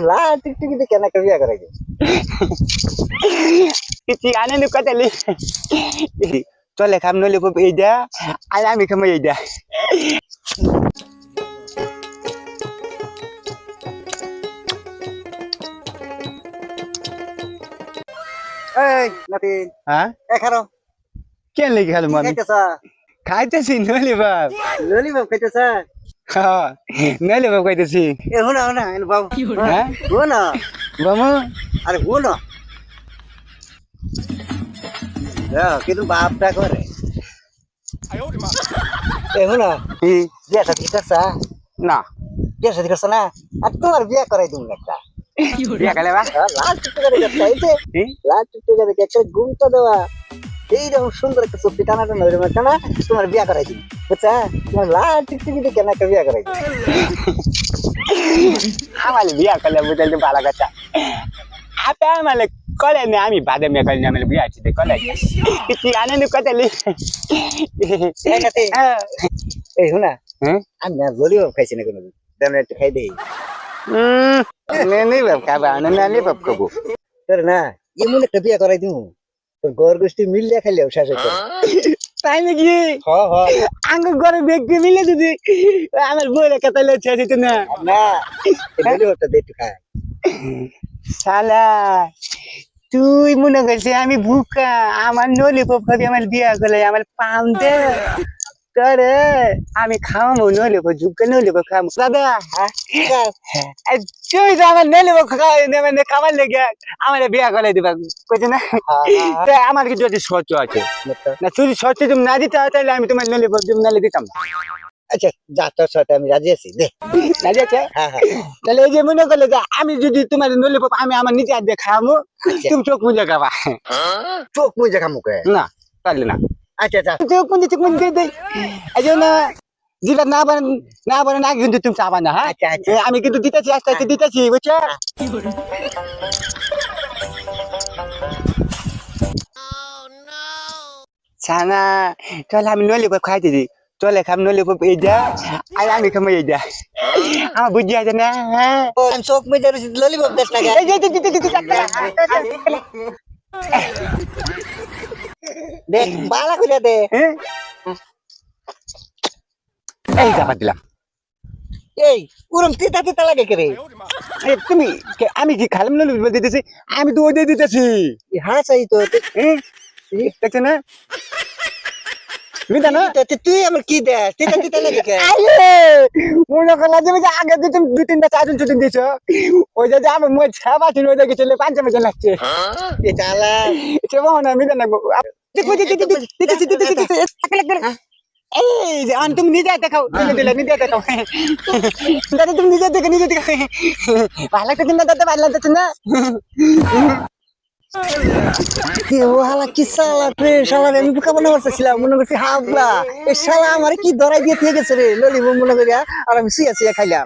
লাল টিকটিকিতে কেন একটা বিয়া করাই কিছু আনে নি কতালি চলে খাম নলে এইটা আর আমি খাম এইটা এই নাতি হ্যাঁ খারো কেন লেগে খালো মন খাইতেছা খাইতেছি নলে বাপ ললিপপ খাইতেছা হ্যাঁ নলে বাপ খাইতেছি এ হুনা হুনা এনে বাবু হ্যাঁ হুনা বামু আরে হুনা কিন্তু বাপটা করে এ হুনা বিয়া সাথে করছা না বিয়া সাথে করছা না আর তোমার বিয়া করাই দিব একটা বিয়া কালে বা লাল টুকটুকারে একটা এই যে লাল টুকটুকারে একটা ঘুমটা দেওয়া এইরকম সুন্দর একটা চুক্তি টানা টানা ওইরকম একটা না তোমার বিয়া করাই দিবি বুঝছা তোমার লাল টুকটুকিতে কেন একটা বিয়া করাই দিবি আমার বিয়া করলে বুঝলে ভালো কথা আপে আমার করে না আমি বাদে মেয়ে করি না আমার বিয়া আছে করে কিছু আনে নি কতালি এই হুনা হ্যাঁ আমি না ললিপপ খাইছি না কোনোদিন তেমন একটু খাই দেই নেই বাপ খাবা নালে বাপ খাবো তোর না এমন একটা বিয়া করাই দিব তোর ঘর গোষ্ঠী মিললে খাইলেও শেষ হইতো তাই নাকি হ হ আঙ্গুর ঘরে ব্যক্তি মিলে যদি আমার বইলে কাতালে ছেড়ে না না ললিপপটা দে একটু খাই শালা তুই মনে করছিস আমি ভুকা আমার ললিপপ খাবি আমার বিয়া করলে আমার পাম দে করে আমি খাওয়াবো ললিপপ ঝুঁকে ললিপপ খাবো দাদা তুই তো আমার ললিপপ মানে খাবার লেগে আমার বিয়া করে দিবা কইছে না আমার কি যদি সহ্য আছে না তুই সহ্য তুমি না দিতে তাহলে আমি তোমার ললিপপ তুমি নালে দিতাম আচ্ছা যা তোর সাথে আমি রাজি আছি দে রাজি আছে তাহলে এই যে মনে করলে যে আমি যদি তোমার ললিপপ আমি আমার নিজে হাত দিয়ে খাবো তুমি চোখ মুজে খাবা চোখ মুজে খামুকে না পারলে না আচ্ছা আচ্ছা চোখ মুজে দেই এই জন্য যেটা না বলেন আগে কিন্তু তুমি চাবা না হ্যাঁ আচ্ছা আচ্ছা আমি কিন্তু দিতেছি আস্তে আস্তে দিতেছি বুঝছো ছানা চল আমি ললিপপ খাইতে দিই চলে খাম ললিপপ এইটা আর আমি খাম এইটা আমার বুঝি আছে না হ্যাঁ চোখ মুজে ললিপপ দেশ না এই যে দে বালা কইরা দে এই চাপা দিলাম এই উরম তিতা তিতা লাগে কে রে তুমি আমি কি খালাম ললিপপ দিতেছি আমি তো ওই দিয়ে দিতেছি হ্যাঁ চাই তো দেখছো না মিতা না তুই আমার কি দে তিতা তিতা লাগে কে মনে করলা যে আগে দুই তিনটা চারজন চুটিন দিছ ওই যে আমার মই ছাবা ছিল ওই দেখে চলে পাঁচ মাস লাগছে এটা আলা চেবা না মিতা না এই যে আন তুমি নিজে দেখাও দিলে নিজে দেখাও দাদা তুমি নিজে দেখে নিজে দেখো ভালো লাগছে না দাদা ভালো লাগছে না কি ওহালা কি শালা রে শালা রে আমি বুকা মনে করতেছিলাম মনে করছি হাবলা এই শালা আমারে কি ধরাই দিয়ে থেকে গেছে রে ললিপপ মনে করিয়া আর আমি শুয়ে শুয়ে খাইলাম